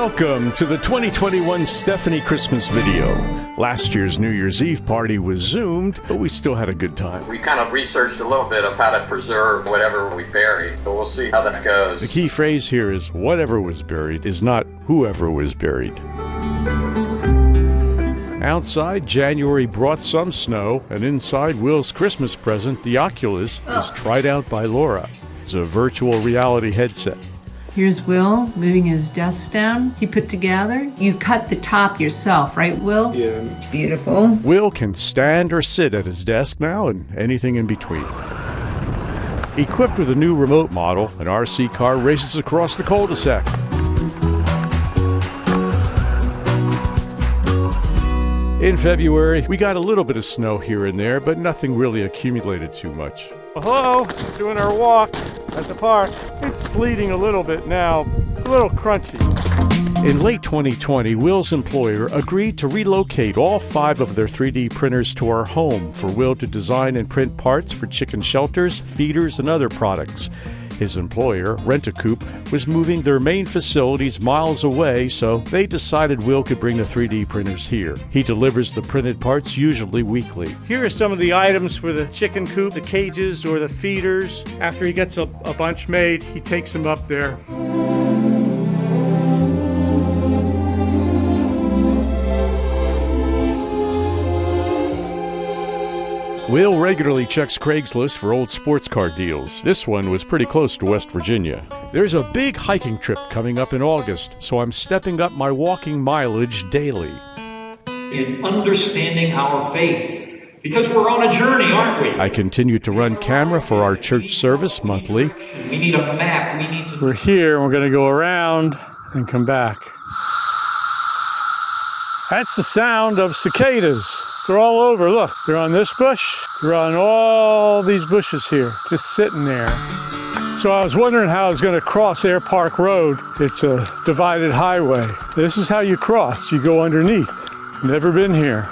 Welcome to the 2021 Stefany Christmas video. Last year's New Year's Eve party was Zoomed, but we still had a good time. We kind of researched a little bit of how to preserve whatever we buried, so we'll see how that goes. The key phrase here is whatever was buried is not whoever was buried. Outside, January brought some snow, and inside, Will's Christmas present, the Oculus, is tried out by Laura. It's a virtual reality headset. Here's Will moving his desk down. He put together. You cut the top yourself, right, Will? Yeah. It's beautiful. Will can stand or sit at his desk now and anything in between. Equipped with a new remote model, an RC car races across the cul-de-sac. In February, we got a little bit of snow here and there, but nothing really accumulated too much. Hello, doing our walk at the park. It's sleeting a little bit now. It's a little crunchy. In late 2020, Will's employer agreed to relocate all 5 of their 3D printers to our home for Will to design and print parts for chicken shelters, feeders, and other products. His employer, Rent-A-Coop, was moving their main facilities miles away, so they decided Will could bring the 3D printers here. He delivers the printed parts usually weekly. Here are some of the items for the chicken coop, the cages or the feeders. After he gets a bunch made, he takes them up there. Will regularly checks Craigslist for old sports car deals. This one was pretty close to West Virginia. There's a big hiking trip coming up in August, so I'm stepping up my walking mileage daily. In understanding our faith, because we're on a journey, aren't we? I continue to run camera for our church service monthly. We need a map. We need to... We're here, and we're going to go around and come back. That's the sound of cicadas. They're all over. Look, they're on this bush. They're on all these bushes here, just sitting there. So I was wondering how I was going to cross Air Park Road. It's a divided highway. This is how you cross. You go underneath. Never been here.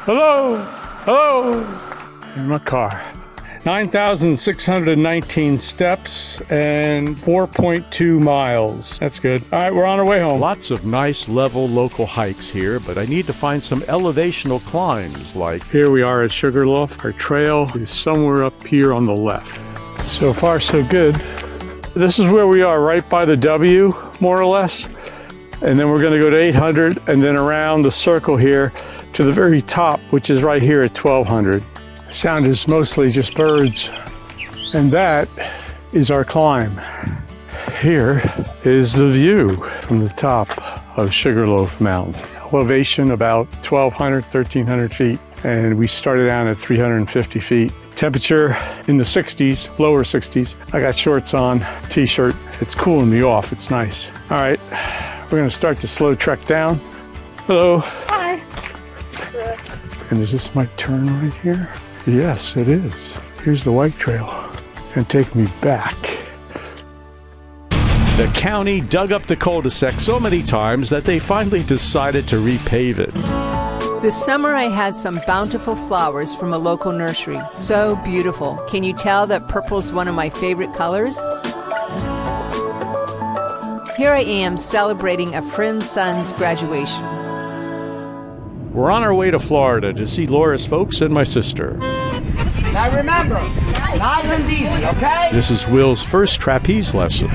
Hello, hello. In my car. 9,619 steps and 4.2 miles. That's good. All right, we're on our way home. Lots of nice, level, local hikes here, but I need to find some elevational climbs, like... Here we are at Sugarloaf. Our trail is somewhere up here on the left. So far, so good. This is where we are, right by the W, more or less. And then we're going to go to 800 and then around the circle here to the very top, which is right here at 1,200. Sound is mostly just birds, and that is our climb. Here is the view from the top of Sugarloaf Mountain. Elevation about 1,200, 1,300 feet, and we started down at 350 feet. Temperature in the 60s, lower 60s. I got shorts on, t-shirt. It's cooling me off, it's nice. All right, we're gonna start the slow trek down. Hello. Hi. And is this my turn right here? Yes, it is. Here's the White Trail. And take me back. The county dug up the cul-de-sac so many times that they finally decided to repave it. This summer I had some bountiful flowers from a local nursery. So beautiful. Can you tell that purple's one of my favorite colors? Here I am celebrating a friend's son's graduation. We're on our way to Florida to see Laura's folks and my sister. Now remember, nice and easy, okay? This is Will's first trapeze lesson.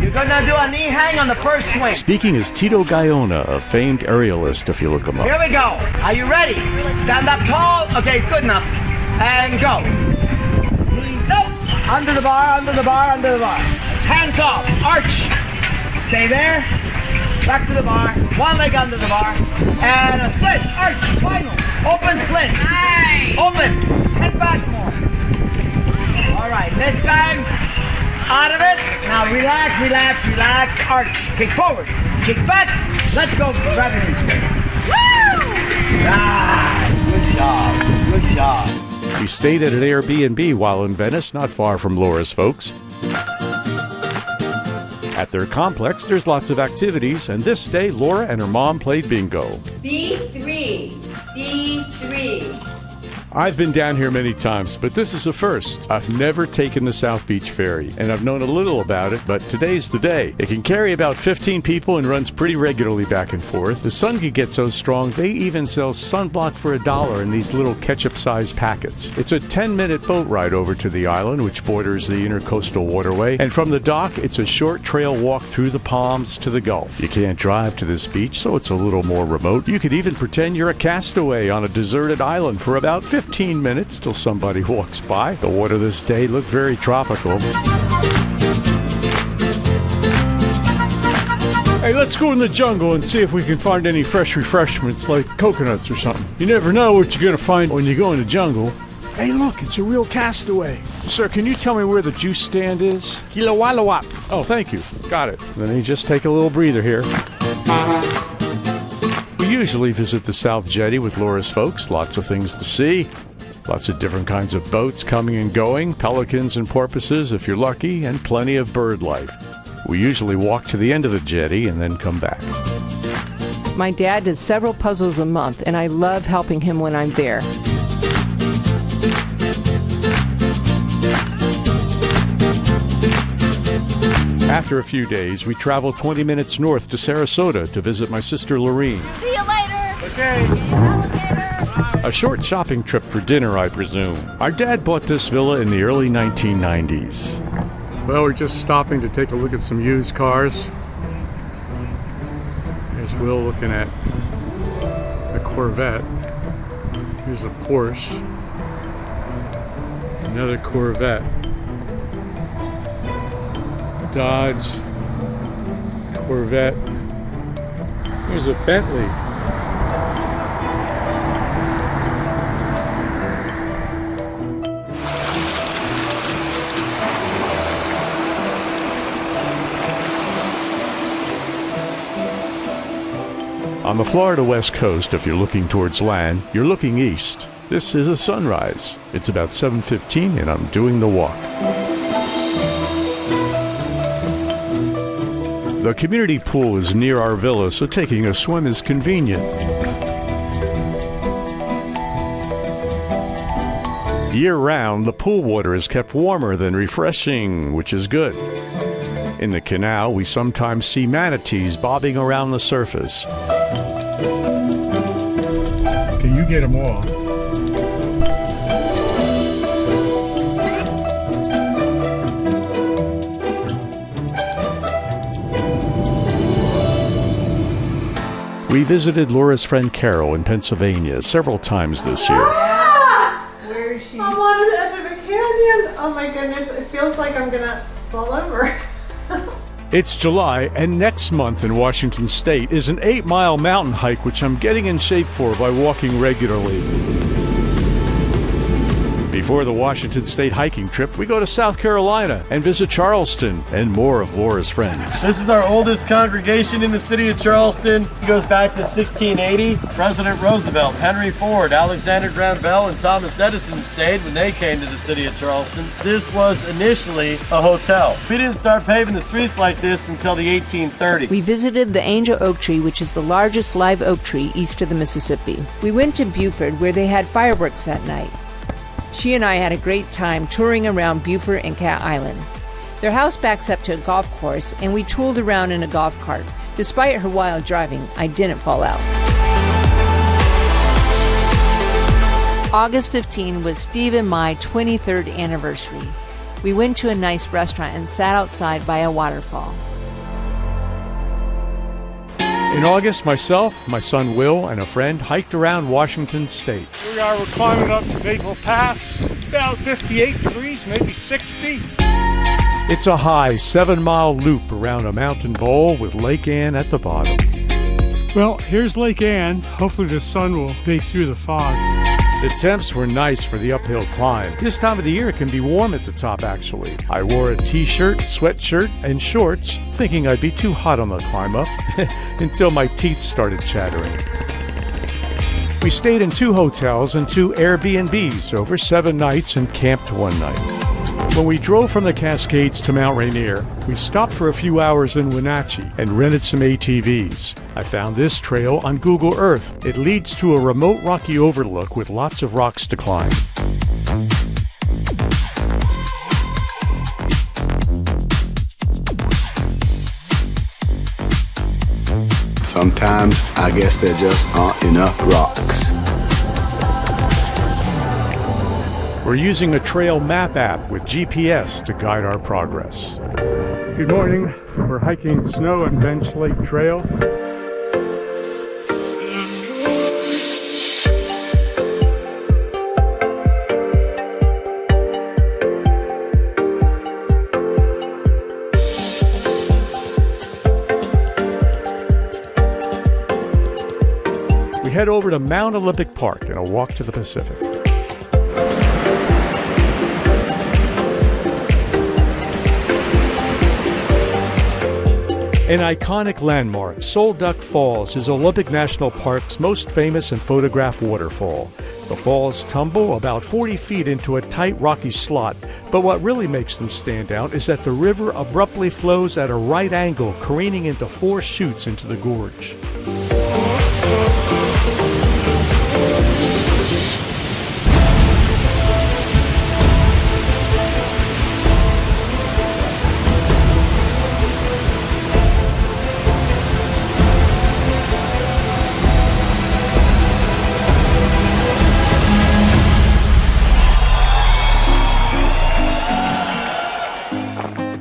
You're gonna do a knee hang on the first swing. Speaking is Tito Gaiona, a famed aerialist, if you look him up. Here we go. Are you ready? Stand up tall. Okay, good enough. And go. Knees up. Under the bar, under the bar, under the bar. Hands off. Arch. Stay there. Back to the bar. One leg under the bar. And a split. Arch. Final. Open split. Nice. Open. Head back more. All right. Next time. Out of it. Now relax, relax, relax. Arch. Kick forward. Kick back. Let's go. Grab it into it. Woo! Ah, good job. Good job. We stayed at an Airbnb while in Venice, not far from Laura's folks. At their complex, there's lots of activities, and this day, Laura and her mom played bingo. B3. B3. I've been down here many times, but this is a first. I've never taken the South Beach Ferry, and I've known a little about it, but today's the day. It can carry about 15 people and runs pretty regularly back and forth. The sun can get so strong, they even sell sunblock for $1 in these little ketchup-sized packets. It's a 10-minute boat ride over to the island, which borders the intercoastal waterway, and from the dock, it's a short trail walk through the palms to the Gulf. You can't drive to this beach, so it's a little more remote. You could even pretend you're a castaway on a deserted island for about 15 minutes till somebody walks by. The water this day looked very tropical. Hey, let's go in the jungle and see if we can find any fresh refreshments like coconuts or something. You never know what you're gonna find when you go in the jungle. Hey, look, it's a real castaway. Sir, can you tell me where the juice stand is? Kilowallowap. Oh, thank you. Got it. Let me just take a little breather here. We usually visit the South Jetty with Laura's folks. Lots of things to see. Lots of different kinds of boats coming and going, pelicans and porpoises if you're lucky, and plenty of bird life. We usually walk to the end of the jetty and then come back. My dad does several puzzles a month, and I love helping him when I'm there. After a few days, we travel 20 minutes north to Sarasota to visit my sister Lorene. See you later. Okay. A short shopping trip for dinner, I presume. Our dad bought this villa in the early 1990s. Well, we're just stopping to take a look at some used cars. There's Will looking at a Corvette. Here's a Porsche. Another Corvette. Dodge. Corvette. Here's a Bentley. On the Florida West Coast, if you're looking towards land, you're looking east. This is a sunrise. It's about 7:15 and I'm doing the walk. The community pool is near our villa, so taking a swim is convenient. Year-round, the pool water is kept warmer than refreshing, which is good. In the canal, we sometimes see manatees bobbing around the surface. Okay, you get them all. We visited Laura's friend Carol in Pennsylvania several times this year. Where is she? I'm on the edge of a canyon. Oh my goodness, it feels like I'm gonna fall over. It's July, and next month in Washington State is an 8-mile mountain hike, which I'm getting in shape for by walking regularly. Before the Washington State hiking trip, we go to South Carolina and visit Charleston and more of Laura's friends. This is our oldest congregation in the city of Charleston. It goes back to 1680. President Roosevelt, Henry Ford, Alexander Graham Bell, and Thomas Edison stayed when they came to the city of Charleston. This was initially a hotel. We didn't start paving the streets like this until the 1830s. We visited the Angel Oak Tree, which is the largest live oak tree east of the Mississippi. We went to Beaufort, where they had fireworks that night. She and I had a great time touring around Beaufort and Cat Island. Their house backs up to a golf course, and we tooled around in a golf cart. Despite her wild driving, I didn't fall out. August 15 was Steve and my 23rd anniversary. We went to a nice restaurant and sat outside by a waterfall. In August, myself, my son Will, and a friend hiked around Washington State. Here we are, we're climbing up to Maple Pass. It's about 58 degrees, maybe 60. It's a high 7-mile loop around a mountain bowl with Lake Ann at the bottom. Well, here's Lake Ann. Hopefully the sun will bake through the fog. The temps were nice for the uphill climb. This time of the year it can be warm at the top, actually. I wore a t-shirt, sweatshirt, and shorts, thinking I'd be too hot on the climb up, until my teeth started chattering. We stayed in 2 hotels and 2 Airbnbs over 7 nights and camped 1 night. When we drove from the Cascades to Mount Rainier, we stopped for a few hours in Wenatchee and rented some ATVs. I found this trail on Google Earth. It leads to a remote rocky overlook with lots of rocks to climb. Sometimes I guess there just aren't enough rocks. We're using a trail map app with GPS to guide our progress. Good morning. We're hiking Snow and Bench Lake Trail. We head over to Mount Olympic Park and a walk to the Pacific. An iconic landmark, Sol Duck Falls is Olympic National Park's most famous and photographed waterfall. The falls tumble about 40 feet into a tight rocky slot, but what really makes them stand out is that the river abruptly flows at a right angle, careening into 4 chutes into the gorge.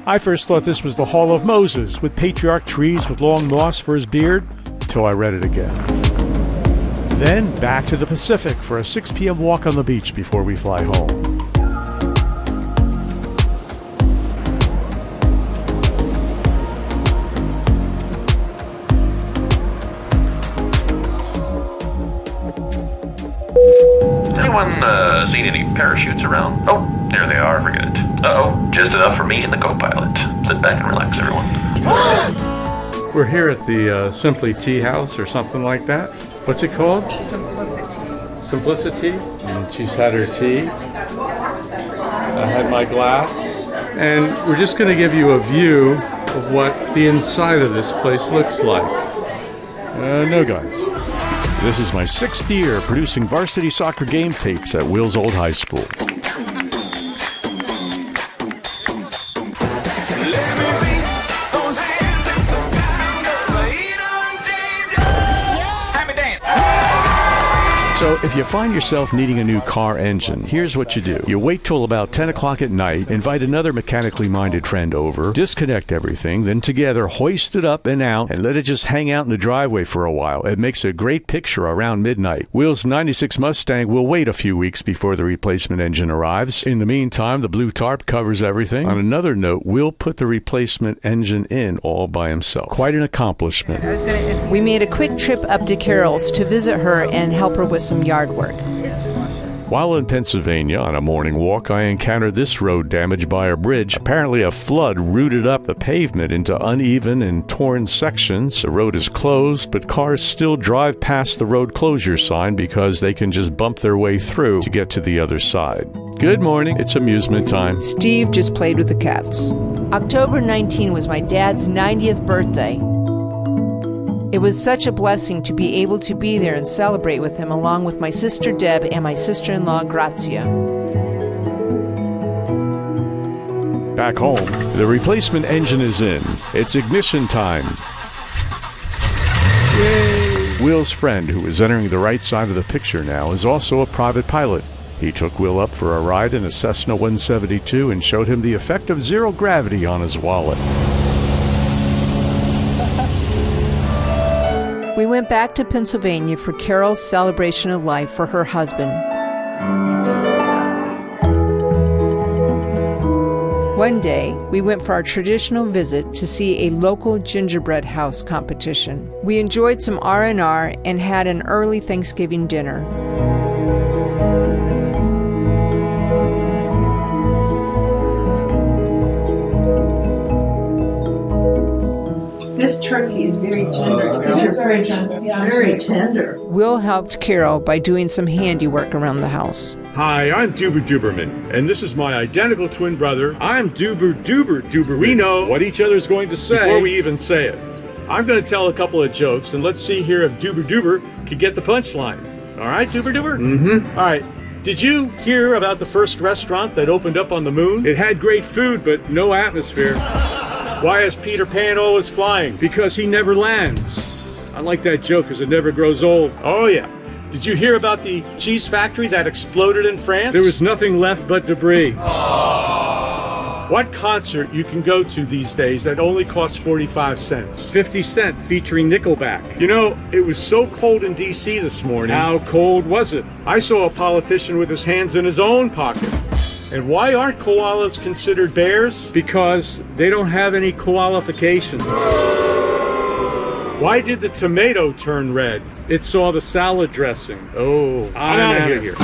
I first thought this was the Hall of Moses, with patriarch trees with long moss for his beard, until I read it again. Then back to the Pacific for a 6 p.m. walk on the beach before we fly home. Anyone seen any parachutes around? Oh, there they are, forget it. Uh-oh, just enough for me and the co-pilot. Sit back and relax, everyone. We're here at the Simply Tea House or something like that. What's it called? Simplicity. Simplicity. And she's had her tea. I had my glass. And we're just going to give you a view of what the inside of this place looks like. No, guys. This is my 6th year producing varsity soccer game tapes at Will's old high school. So if you find yourself needing a new car engine, here's what you do. You wait till about 10 o'clock at night, invite another mechanically minded friend over, disconnect everything, then together hoist it up and out and let it just hang out in the driveway for a while. It makes a great picture around midnight. Will's 96 Mustang will wait a few weeks before the replacement engine arrives. In the meantime, the blue tarp covers everything. On another note, Will put the replacement engine in all by himself. Quite an accomplishment. We made a quick trip up to Carol's to visit her and help her with some yard work. While in Pennsylvania on a morning walk, I encountered this road damaged by a bridge. Apparently a flood rooted up the pavement into uneven and torn sections. The road is closed, but cars still drive past the road closure sign because they can just bump their way through to get to the other side. Good morning. It's amusement time. Steve just played with the cats. October 19 was my dad's 90th birthday. It was such a blessing to be able to be there and celebrate with him along with my sister Deb and my sister-in-law Grazia. Back home, the replacement engine is in. It's ignition time. Yay! Will's friend, who is entering the right side of the picture now, is also a private pilot. He took Will up for a ride in a Cessna 172 and showed him the effect of zero gravity on his wallet. We went back to Pennsylvania for Carol's celebration of life for her husband. One day, we went for our traditional visit to see a local gingerbread house competition. We enjoyed some R&R and had an early Thanksgiving dinner. This turkey is very tender. It's very tender. Yeah, very tender. Will helped Carol by doing some handiwork around the house. Hi, I'm Duber Duberman, and this is my identical twin brother. I'm Duber Duberman. We know what each other's going to say before we even say it. I'm going to tell a couple of jokes, and let's see here if Duber can get the punchline. All right, Duber? Mm-hmm. All right. Did you hear about the first restaurant that opened up on the moon? It had great food, but no atmosphere. Why is Peter Pan always flying? Because he never lands. I like that joke because it never grows old. Oh, yeah. Did you hear about the cheese factory that exploded in France? There was nothing left but debris. What concert you can go to these days that only costs 45 cents? 50 Cent featuring Nickelback. You know, it was so cold in D.C. this morning. How cold was it? I saw a politician with his hands in his own pocket. And why aren't koalas considered bears? Because they don't have any qualifications. Why did the tomato turn red? It saw the salad dressing. Oh, I'm out of here.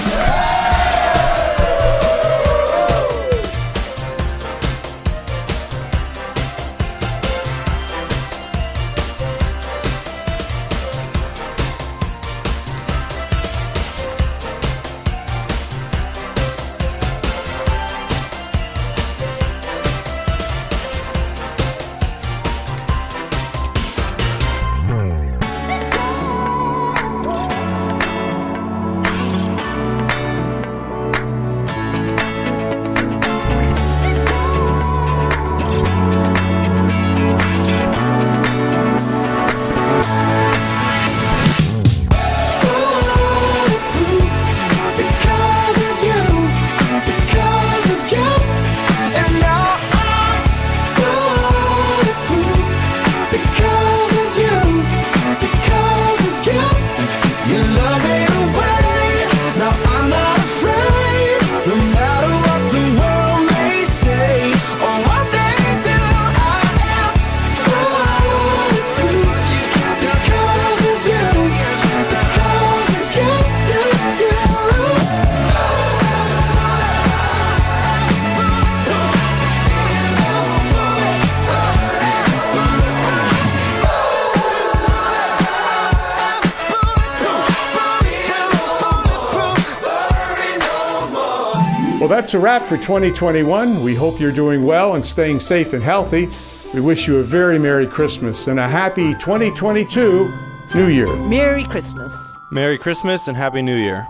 Well, that's a wrap for 2021. We hope you're doing well and staying safe and healthy. We wish you a very Merry Christmas and a happy 2022 New Year. Merry Christmas. Merry Christmas and Happy New Year.